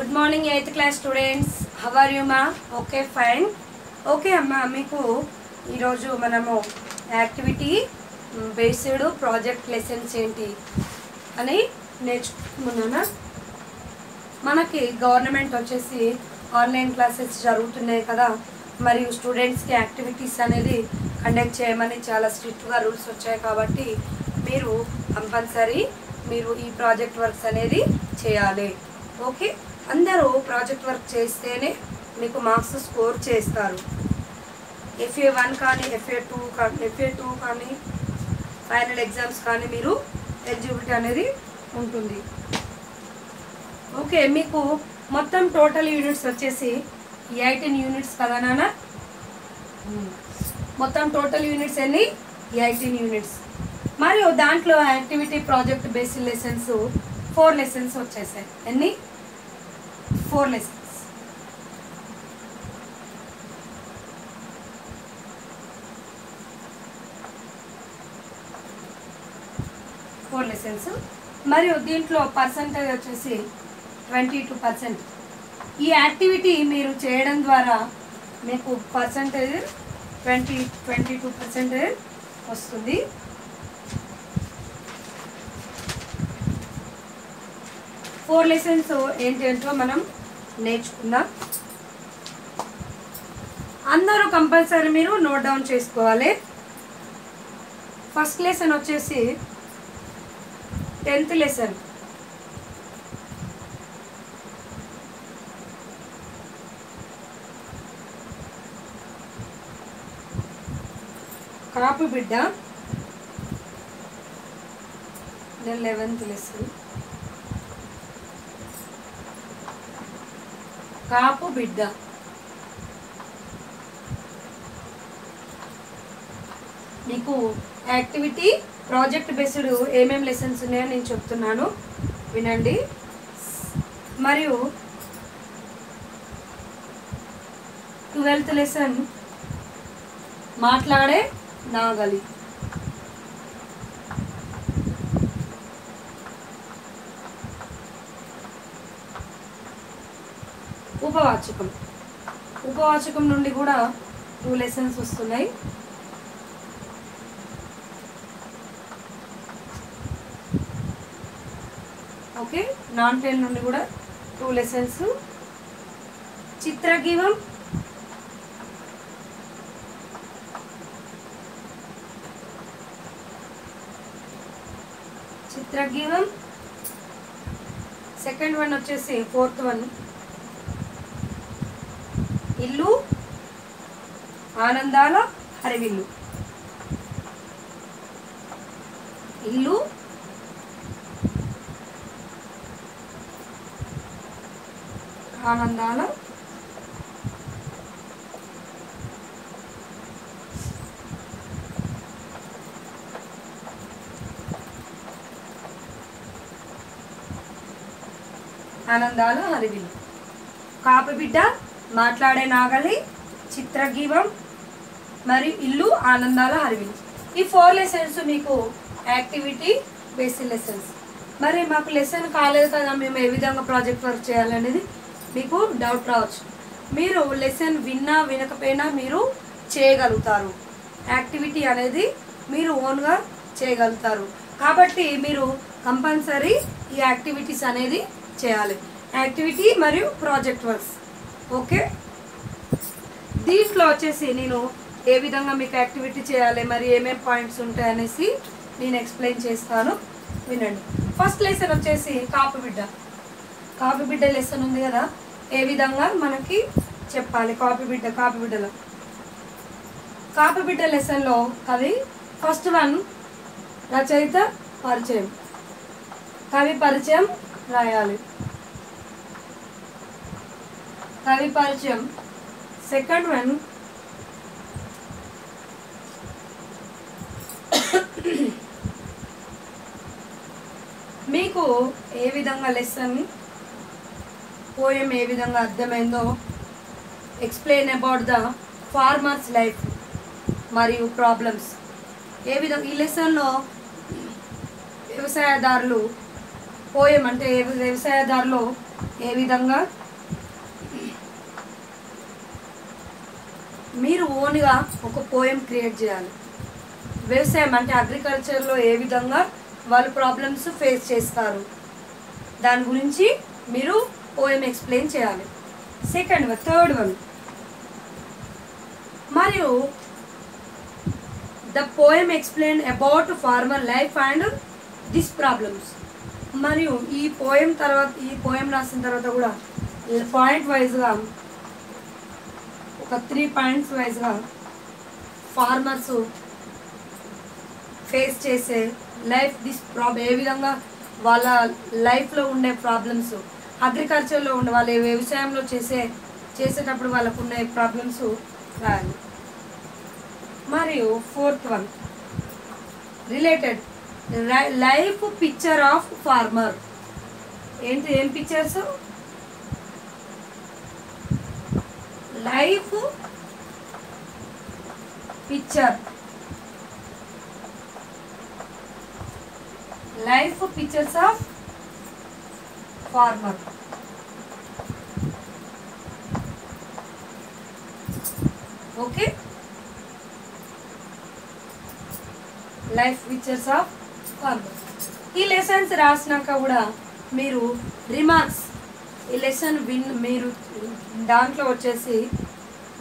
Good morning 8th class students. How are you మా? Okay fine. Okay అమ్మా, మీకు ఈరోజు మనము యాక్టివిటీ బేస్డ్ ప్రాజెక్ట్ లెసన్స్ ఏంటి అని నేర్చుకున్నానా. మనకి గవర్నమెంట్ వచ్చేసి ఆన్లైన్ క్లాసెస్ జరుగుతున్నాయి కదా, మరియు స్టూడెంట్స్కి యాక్టివిటీస్ అనేది కండక్ట్ చేయమని చాలా స్ట్రిక్ట్గా రూల్స్ వచ్చాయి. కాబట్టి మీరు కంపల్సరీ మీరు ఈ ప్రాజెక్ట్ వర్క్స్ అనేది చేయాలి. ఓకే, అందరూ ప్రాజెక్ట్ వర్క్ చేస్తేనే మీకు మార్క్స్ స్కోర్ చేస్తారు. FA1 కానీ FA2 కానీ ఫైనల్ ఎగ్జామ్స్ కానీ మీరు ఎలిజిబిలిటీ అనేది ఉంటుంది. ఓకే, మీకు మొత్తం టోటల్ యూనిట్స్ వచ్చేసి 18 యూనిట్స్ కదా నాన్న. మొత్తం టోటల్ యూనిట్స్ ఎన్ని? 18 యూనిట్స్. మరియు దాంట్లో activity project based lessons 4 lessons వచ్చేసాయి. ఎన్ని? 4 లెసన్స్. మరియు దీంట్లో పర్సంటేజ్ వచ్చేసి 22%. ఈ యాక్టివిటీ మీరు చేయడం ద్వారా మీకు పర్సంటేజ్ 22% వస్తుంది. ఫోర్ లెసన్స్ ఏంటంటో మనం నేర్చుకుందాం. అందరూ కంపల్సరీ మీరు నోట్ డౌన్ చేసుకోవాలి. ఫస్ట్ లెసన్ వచ్చేసి 10th లెసన్. కాపు బిడ్డ. 11th లెసన్ కాపు బిడ్డ. మీకు యాక్టివిటీ ప్రాజెక్ట్ బేస్డ్ ఏమేమి లెసన్స్ ఉన్నాయో నేను చెప్తున్నాను, వినండి. మరియు 12th లెసన్ మాట్లాడే నాగలి. ఉపవాచకం నుండి కూడా 2 లెసన్స్ వస్తున్నాయి. ఓకే, నాన్ టెన్ నుండి కూడా 2 లెసన్స్. చిత్రగీవం, సెకండ్ వన్ వచ్చేసి 4th వన్ ఇల్లు ఆనందాల హరివిల్లు. ఇల్లు ఆనందాల హరివిల్లు. కాపుబిడ్డ, మాట్లాడే నాగలి, చిత్రగీవం మరియు ఇల్లు ఆనందాల హరివిల్లు. ఈ 4 లెసన్స్ మీకు యాక్టివిటీ బేస్డ్ లెసన్స్. మరి మాకు లెసన్ కాలేదు కదా, మేము ఏ విధంగా ప్రాజెక్ట్ వర్క్ చేయాలనేది మీకు డౌట్ రావచ్చు. మీరు లెసన్ విన్నా వినకపోయినా మీరు చేయగలుగుతారు. యాక్టివిటీ అనేది మీరు ఓన్గా చేయగలుగుతారు. కాబట్టి మీరు కంపల్సరీ ఈ యాక్టివిటీస్ అనేది చేయాలి. యాక్టివిటీ మరియు ప్రాజెక్ట్ వర్క్స్. ఓకే, దీంట్లో వచ్చేసి నేను ఏ విధంగా మీకు యాక్టివిటీ చేయాలి, మరి ఏమేమి పాయింట్స్ ఉంటాయి అనేసి నేను ఎక్స్ప్లెయిన్ చేస్తాను, వినండి. ఫస్ట్ లెసన్ వచ్చేసి కాపుబిడ్డ లెసన్ ఉంది కదా, ఏ విధంగా మనకి చెప్పాలి. కాపుబిడ్డ లెసన్లో కవి ఫస్ట్ వన్ రచయిత పరిచయం, కవి పరిచయం రాయాలి. కవి పరిచయం. సెకండ్ వన్ మీకు ఏ విధంగా లెసన్ పోయం ఏ విధంగా అర్థమైందో explain about the farmers life మరియు ప్రాబ్లమ్స్. ఏ విధంగా ఈ లెసన్లో వ్యవసాయదారులు పోయం అంటే వ్యవసాయదారులు ఏ విధంగా మీరు ఓన్గా ఒక పోయం క్రియేట్ చేయాలి. వ్యవసాయం అంటే అగ్రికల్చర్లో ఏ విధంగా వాళ్ళు ప్రాబ్లమ్స్ ఫేస్ చేస్తారు దాని గురించి మీరు పోయం ఎక్స్ప్లెయిన్ చేయాలి. సెకండ్ వన్, థర్డ్ వన్, మరియు the poem explain about farmer life and this problems. మరియు ఈ పోయం రాసిన తర్వాత కూడా పాయింట్ వైజ్గా ఒక 3 పాయింట్స్ వైజ్గా ఫార్మర్స్ ఫేస్ చేసే ఏ విధంగా వాళ్ళ లైఫ్లో ఉండే ప్రాబ్లమ్స్, అగ్రికల్చర్లో ఉండే వాళ్ళ వ్యవసాయంలో చేసేటప్పుడు వాళ్ళకు ఉండే ప్రాబ్లమ్స్ రాయాలి. మరియు fourth one related life picture of farmer. ఏం pictures? Life pictures of farmer. Okay, life pictures of farmer. ఈ లెసన్స్ రాసినాక కూడా మీరు రిమార్క్స్, ఈ లెసన్ మీరు దాంట్లో వచ్చేసి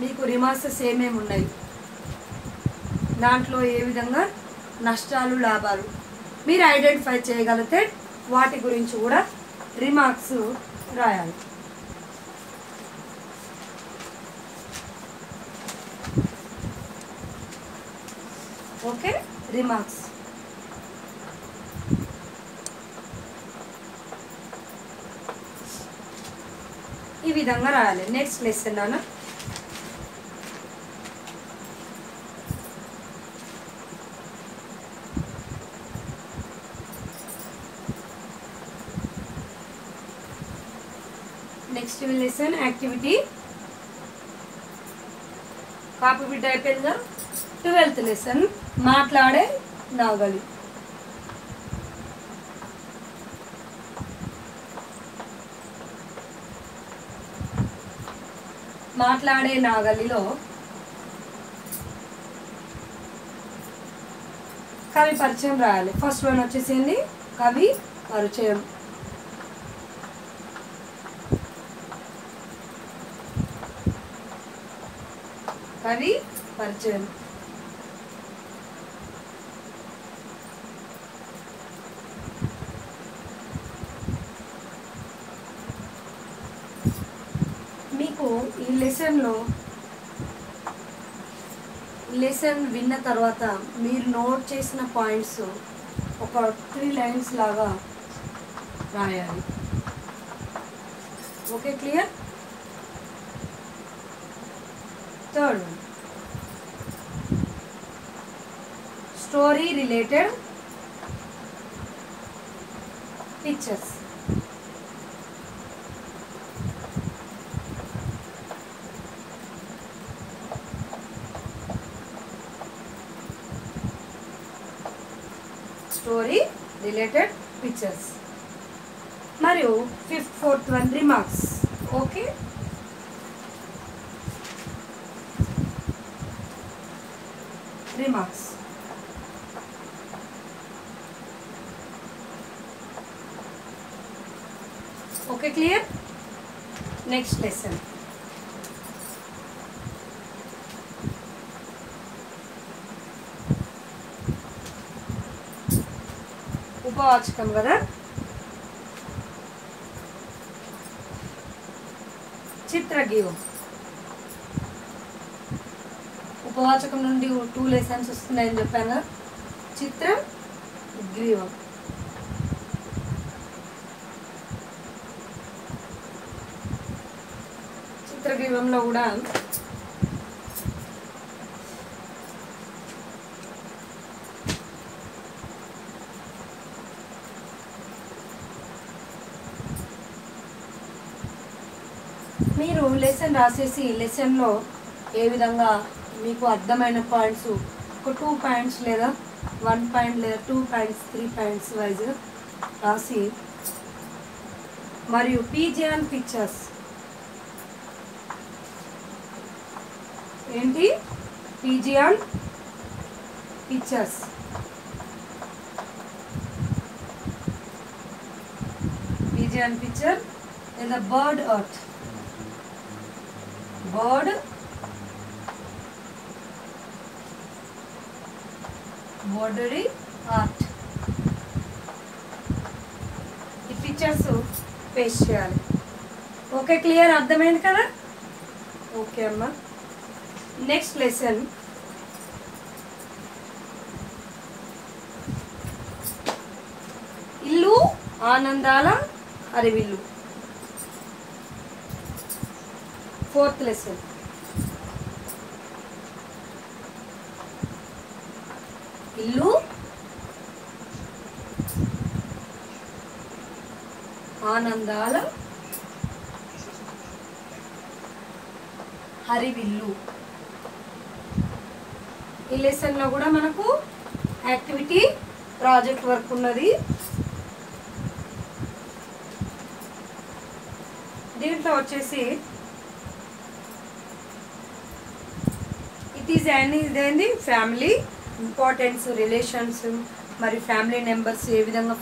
మీకు రిమార్క్స్ ఏమేమి ఉన్నాయి, దాంట్లో ఏ విధంగా నష్టాలు లాభాలు మీరు ఐడెంటిఫై చేయగలిగితే వాటి గురించి కూడా రిమార్క్స్ రాయాలి. Okay, remarks. ఈ విధంగా రాయాలి. నెక్స్ట్ లెసన్ నాన్న, నెక్స్ట్ లెసన్ యాక్టివిటీ. కాపీ బిడ్డ అయిపోయిందా? 12th లెసన్ మాట్లాడే నాగలి. మాట్లాడే నాగలిలో కవి పరిచయం రాయాలి. ఫస్ట్ వన్ వచ్చేసింది కవి పరిచయం. కవి పరిచయం. మీకు ఈ లెసన్ విన్న తర్వాత మీరు నోట్ చేసిన పాయింట్స్ ఒక 3 లైన్స్ లాగా రాయాలి. Okay, clear? Third one, story related pictures. Story related pictures. మరియు fourth one remarks. Okay, remarks. Okay, clear? Next lesson ఉపవాచకం కదా. చిత్రగీవం. ఉపవాచకం నుండి 2 లెసన్స్ వస్తున్నాయని చెప్పాను. చిత్రం గ్రీవం. చిత్రగ్రీవంలో కూడా మీరు లెసన్ రాసేసి లెసన్లో ఏ విధంగా మీకు అర్థమైన పాయింట్స్ ఒక 2 పాయింట్స్ లేదా 1 పాయింట్ లేదా 2 పాయింట్స్ 3 పాయింట్స్ వైజ్ రాసి మరియు పీజియన్ పిక్చర్స్ ఏంటి pigeon pictures pigeon picture in the bird earth bird bordery art ఈ పిక్చర్స్ పేస్ట్ చేయాలి ఓకే క్లియర్ అర్థమైంది కదా ఓకే అమ్మా నెక్స్ట్ లెసన్ ఇల్లు ఆనందాల హరివిల్లు फोर्थ लेसन इल्लू आनंदाल हरिविल्लू ఈ లెసన్ లో కూడా మనకు యాక్టివిటీ ప్రాజెక్ట్ వర్క్ ఉన్నది దీంట్లో వచ్చేసి it is any family importance relations మరి ఫ్యామిలీ మెంబర్స్ ఏ విధంగా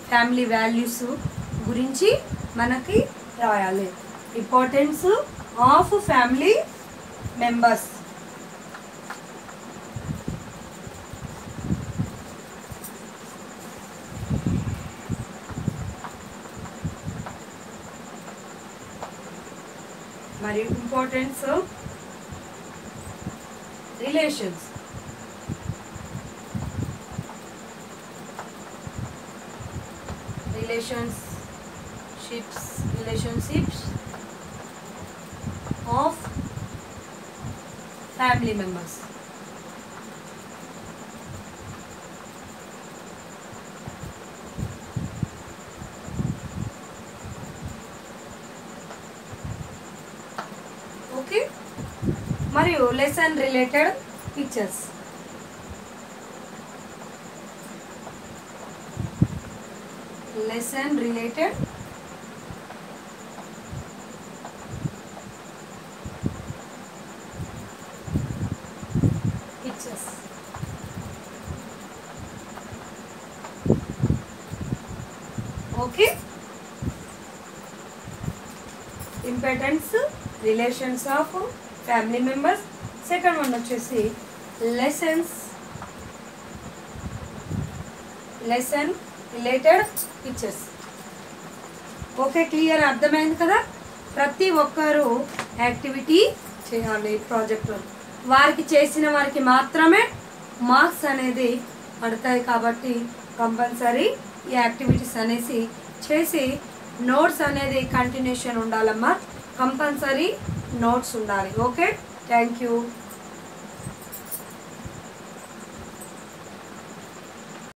ఫ్యామిలీ వాల్యూస్ గురించి మనకి రాయాలి ఇంపార్టెన్స్ ఆఫ్ ఫ్యామిలీ మెంబర్స్ మరి importance relations relationships of family members okay మరియు lesson related pictures lesson related pictures okay importance relations of family members second one వచ్చేసి lesson related pictures okay clear అర్థమైంది కదా ప్రతి ఒక్కరు యాక్టివిటీ చేయాలి ప్రాజెక్ట్లో వారికి చేసిన వారికి మాత్రమే మార్క్స్ అనేది పడతాయి కాబట్టి కంపల్సరీ ఈ యాక్టివిటీస్ అనేసి చేసి నోట్స్ అనేది కంటిన్యూషన్ ఉండాలమ్మా కంపల్సరీ నోట్స్ ఉండాలి ఓకే థ్యాంక్ యూ